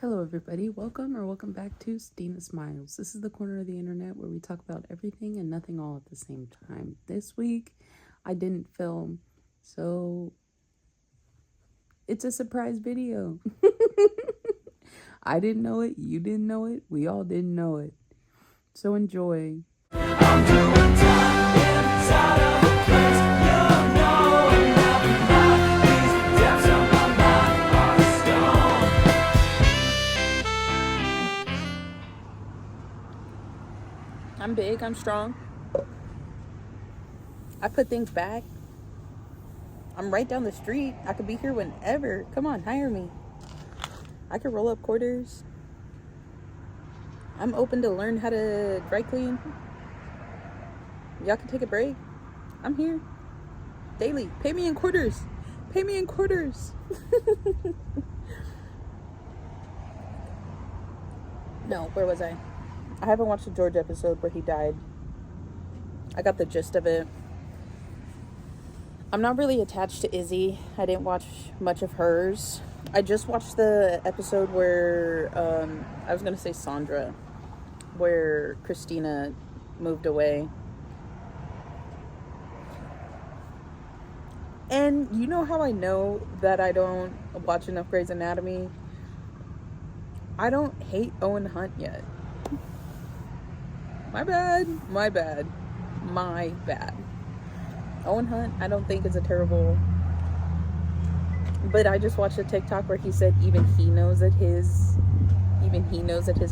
Hello everybody, welcome back to Stina Smiles. This is the corner of the internet where we talk about everything and nothing all at the same time. This week, I didn't film, so it's a surprise video. I didn't know it, you didn't know it, we all didn't know it. So enjoy. I'm doing time inside of a place, you know I'm never blind. These depths of my mind are stone. I'm big, I'm strong. I put things back. I'm right down the street. I could be here whenever. Come on, hire me. I could roll up quarters. I'm open to learn how to dry clean. Y'all can take a break. I'm here. Daily. Pay me in quarters. Pay me in quarters. No, where was I? I haven't watched the George episode where he died. I got the gist of it. I'm not really attached to Izzy. I didn't watch much of hers. I just watched the episode where, I was going to say Sandra, where Christina moved away. And you know how I know that I don't watch enough Grey's Anatomy? I don't hate Owen Hunt yet. My bad. Owen Hunt, I don't think is a terrible... But I just watched a TikTok where he said even he knows that his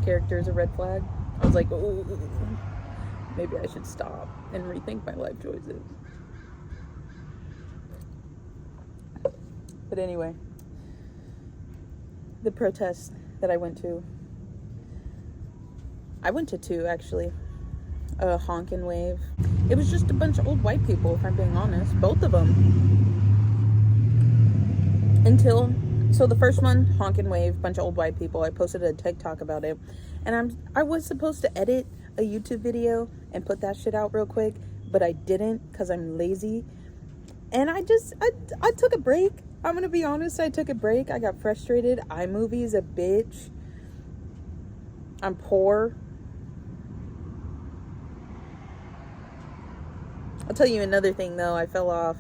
character is a red flag. I was like, oh, maybe I should stop and rethink my life choices. But anyway, the protest that I went to two actually. Honk and Wave. It was just a bunch of old white people, if I'm being honest. Both of them. So the first one, Honk and Wave, bunch of old white people. I posted a TikTok about it. And I was supposed to edit a YouTube video and put that shit out real quick, but I didn't because I'm lazy. And I took a break. I'm gonna be honest, I took a break. I got frustrated. iMovie's a bitch. I'm poor. I'll tell you another thing though. I fell off.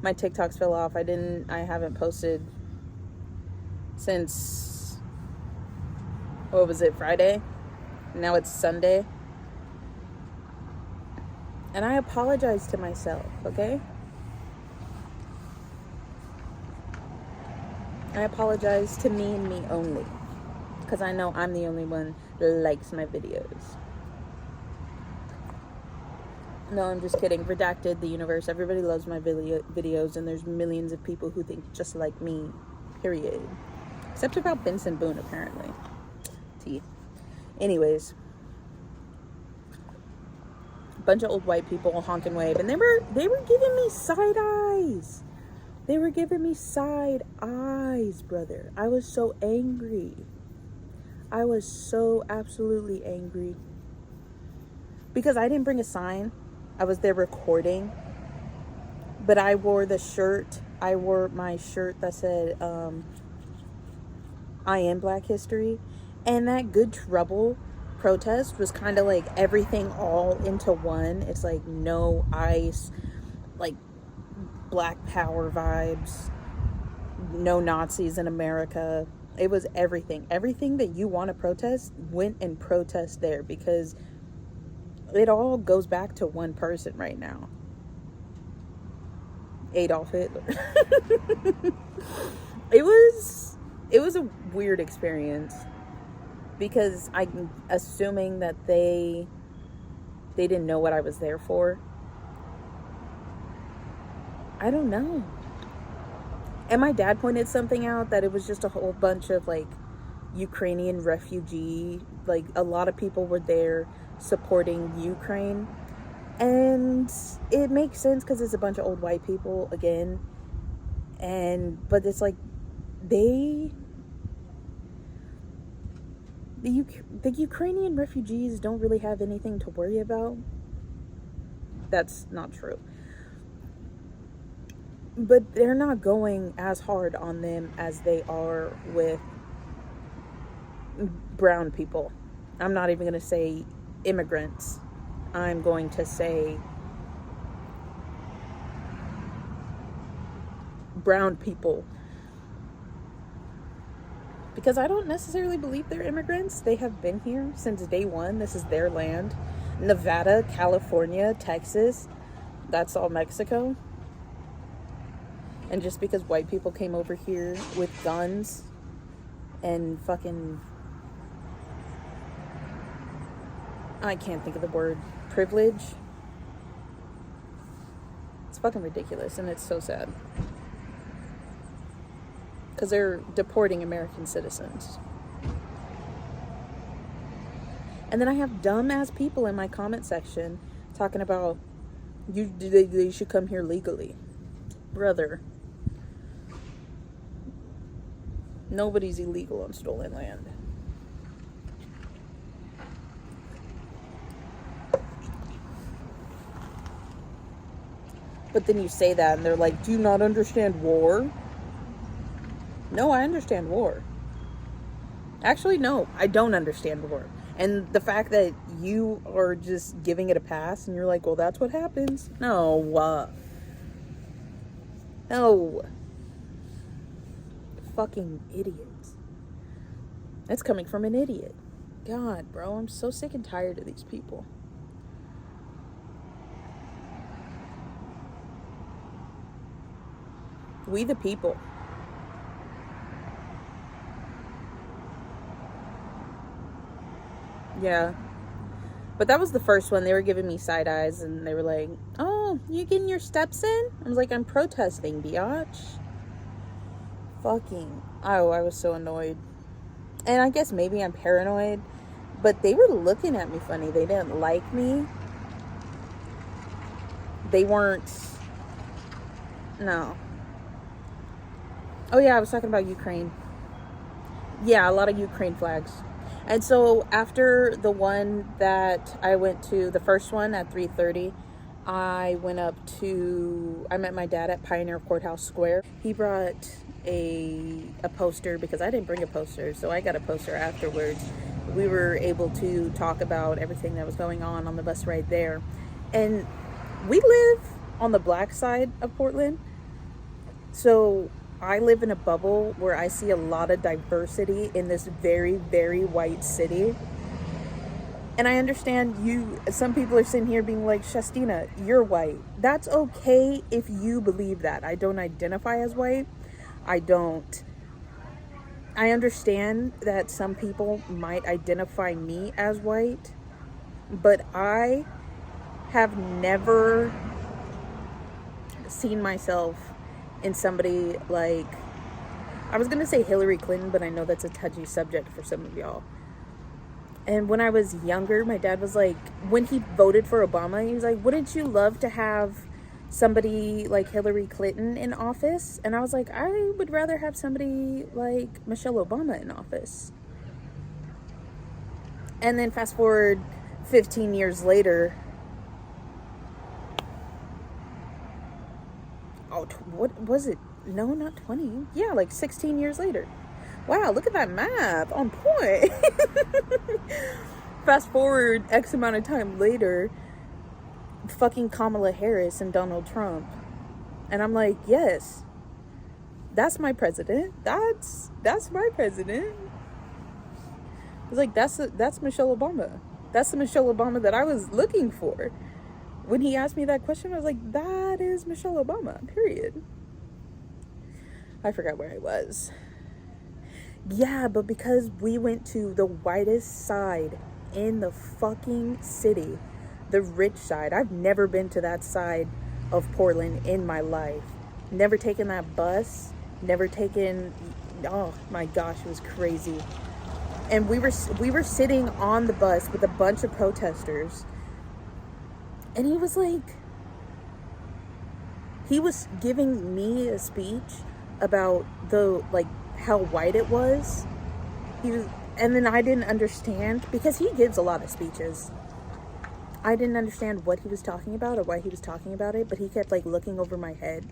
My TikToks fell off. I haven't posted since, what was it, Friday? Now it's Sunday. And I apologize to myself, okay? I apologize to me and me only. Because I know I'm the only one that likes my videos. No, I'm just kidding. Redacted the universe. Everybody loves my videos, and there's millions of people who think just like me. Period. Except about Benson Boone, apparently. T. Anyways. A bunch of old white people, Honk and Wave, and they were giving me side eyes. They were giving me side eyes, brother. I was so angry. I was so absolutely angry. Because I didn't bring a sign. I was there recording, but I wore my shirt that said, I am Black History. And that Good Trouble protest was kind of like everything all into one. It's like no ICE, like Black Power vibes, no Nazis in America. It was everything. Everything that you want to protest went and protest there because it all goes back to one person right now. Adolf Hitler. It was a weird experience because I'm assuming that they didn't know what I was there for. I don't know. And my dad pointed something out that it was just a whole bunch of like Ukrainian refugee, like a lot of people were there supporting Ukraine, and it makes sense because it's a bunch of old white people again, but it's like the Ukrainian refugees don't really have anything to worry about. That's not true, but they're not going as hard on them as they are with brown people. I'm not even going to say immigrants. I'm going to say brown people. Because I don't necessarily believe they're immigrants. They have been here since day one. This is their land. Nevada, California, Texas, that's all Mexico. And just because white people came over here with guns and fucking, I can't think of the word, privilege. It's fucking ridiculous, and it's so sad. Because they're deporting American citizens. And then I have dumb-ass people in my comment section talking about, they should come here legally. Brother. Nobody's illegal on stolen land. But then you say that and they're like, do you not understand war? No, I understand war. Actually, no, I don't understand war. And the fact that you are just giving it a pass and you're like, well, that's what happens. No. No. Fucking idiots. That's coming from an idiot. God, bro, I'm so sick and tired of these people. We the people. Yeah. But that was the first one. They were giving me side eyes and they were like, oh, you getting your steps in? I was like, I'm protesting, biatch. Fucking. Oh, I was so annoyed. And I guess maybe I'm paranoid. But they were looking at me funny. They didn't like me. They weren't. No. Oh yeah, I was talking about Ukraine. Yeah, a lot of Ukraine flags. And so after the one that I went to, the first one at 3:30, I met my dad at Pioneer Courthouse Square. He brought a poster because I didn't bring a poster, so I got a poster afterwards. We were able to talk about everything that was going on the bus ride there. And we live on the black side of Portland, so I live in a bubble where I see a lot of diversity in this very, very white city. And I understand some people are sitting here being like, Shastina, you're white. That's okay if you believe that. I don't identify as white. I understand that some people might identify me as white, but I have never seen myself in somebody like, I was gonna say Hillary Clinton, but I know that's a touchy subject for some of y'all. And when I was younger, my dad was like, when he voted for Obama, he was like, wouldn't you love to have somebody like Hillary Clinton in office? And I was like, I would rather have somebody like Michelle Obama in office. And then fast forward 15 years later, what was it? No, not 20. Yeah, like 16 years later. Wow, look at that math. On point. Fast forward X amount of time later, fucking Kamala Harris and Donald Trump. And I'm like, yes, that's my president. That's my president. It's like, that's Michelle Obama. That's the Michelle Obama that I was looking for. When he asked me that question, I was like, that is Michelle Obama, period. I forgot where I was. Yeah, but because we went to the whitest side in the fucking city, the rich side. I've never been to that side of Portland in my life. Never taken that bus. Oh my gosh, it was crazy. And we were sitting on the bus with a bunch of protesters. And he was giving me a speech about how white it was. And then I didn't understand, because he gives a lot of speeches. I didn't understand what he was talking about or why he was talking about it, but he kept looking over my head.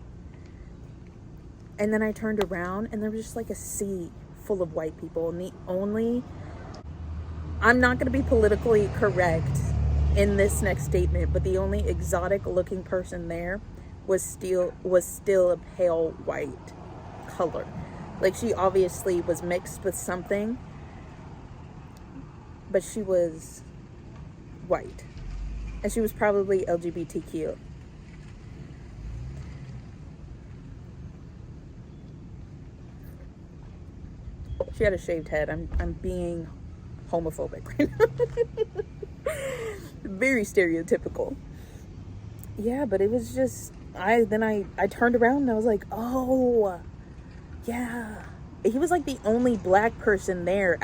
And then I turned around and there was just a sea full of white people, and the only I'm not going to be politically correct in this next statement, but the only exotic looking person there was still a pale white color. Like, she obviously was mixed with something, but she was white, and she was probably LGBTQ. She had a shaved head. I'm being homophobic right now. Very stereotypical. Yeah, but it was just, I turned around and I was like, oh, yeah. He was like the only black person there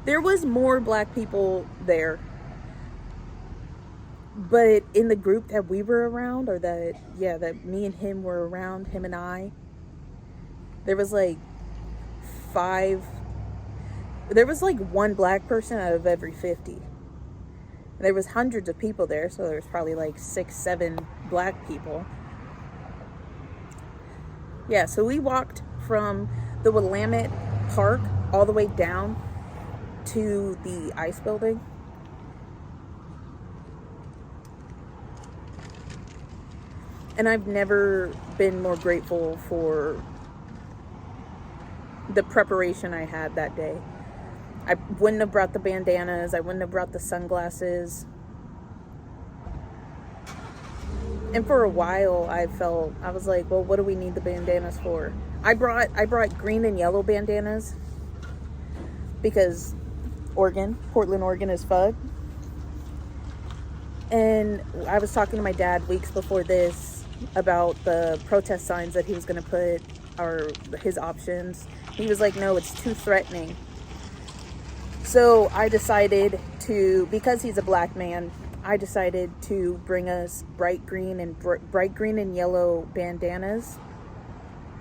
there was more black people there. But in the group that we were around, or that me and him were around, him and I, there was like one black person out of every 50. There was hundreds of people there, so there was probably like 6-7 black people. Yeah, so we walked from the Willamette Park all the way down to the ice building. And I've never been more grateful for the preparation I had that day. I wouldn't have brought the bandanas. I wouldn't have brought the sunglasses. And for a while, I was like, well, what do we need the bandanas for? I brought green and yellow bandanas because Portland, Oregon is fucked. And I was talking to my dad weeks before this about the protest signs that he was going to put, or his options. He was like, no, it's too threatening. So I decided because he's a black man, I decided to bring us bright green and yellow bandanas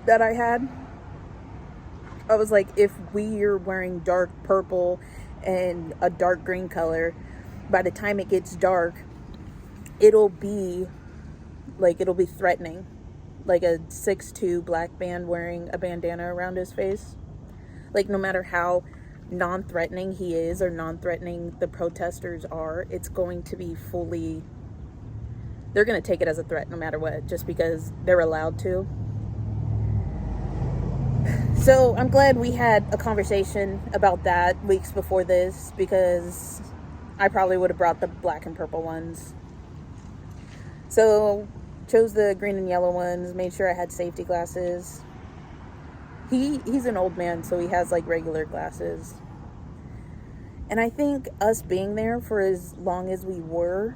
that I had. I was like, if we're wearing dark purple and a dark green color, by the time it gets dark, it'll be threatening. Like a 6'2" black man wearing a bandana around his face. Like, no matter how non-threatening he is or non-threatening the protesters are, it's going to be they're going to take it as a threat no matter what, just because they're allowed to. So I'm glad we had a conversation about that weeks before this, because I probably would have brought the black and purple ones. So chose the green and yellow ones, made sure I had safety glasses. He's an old man, so he has like regular glasses. And I think us being there for as long as we were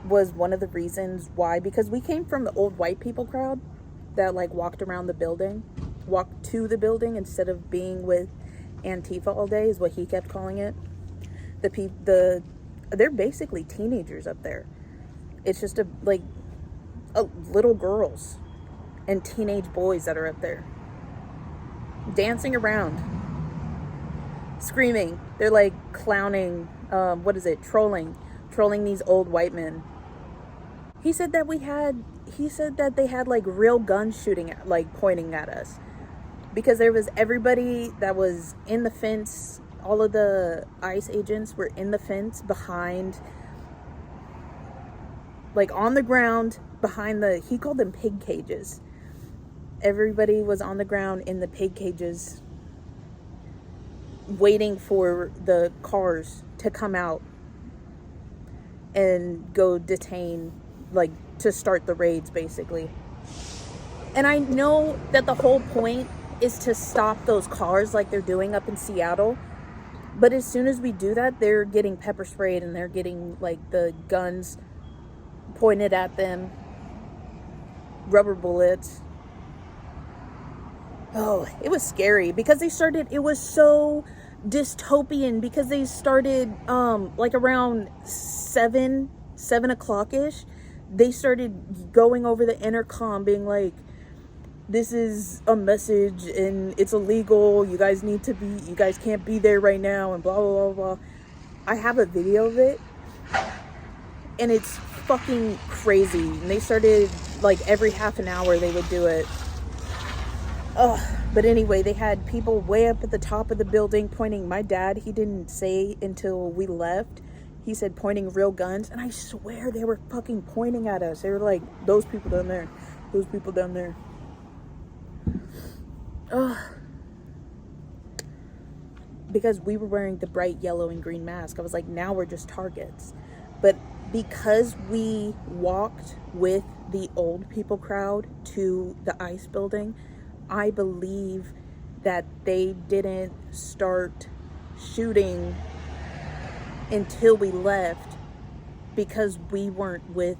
was one of the reasons why, because we came from the old white people crowd that like walked to the building instead of being with Antifa all day, is what he kept calling it. They're basically teenagers up there. It's just little girls and teenage boys that are up there dancing around, screaming. They're like clowning, trolling these old white men. He said that they had like real guns pointing at us, because there was everybody that was in the fence. All of the ICE agents were in the fence behind, like on the ground behind he called them pig cages. Everybody was on the ground in the pig cages waiting for the cars to come out and go detain, like to start the raids basically. And I know that the whole point is to stop those cars like they're doing up in Seattle. But as soon as we do that, they're getting pepper sprayed and they're getting like the guns pointed at them, rubber bullets. Oh, it was scary because it was so dystopian, because they started like around 7 o'clock-ish. They started going over the intercom being like, this is a message and it's illegal. You guys can't be there right now, and blah, blah, blah, blah. I have a video of it and it's fucking crazy. And they started like every half an hour they would do it. But anyway, they had people way up at the top of the building pointing. My dad, he didn't say until we left. He said pointing real guns. And I swear they were fucking pointing at us. They were like, those people down there. Those people down there. Because we were wearing the bright yellow and green mask. I was like, now we're just targets. But because we walked with the old people crowd to the ICE building, I believe that they didn't start shooting until we left, because we weren't with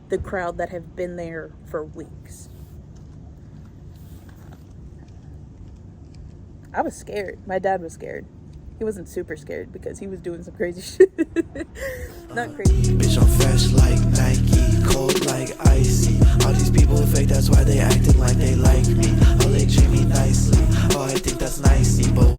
the crowd that have been there for weeks. I was scared. My dad was scared. He wasn't super scared because he was doing some crazy shit. Not crazy. Bitch, I'm fresh like Nike, cold like icy. All these people fake, that's why they acting like they like me. Oh, they treat me nicely. Oh, I think that's nicey, but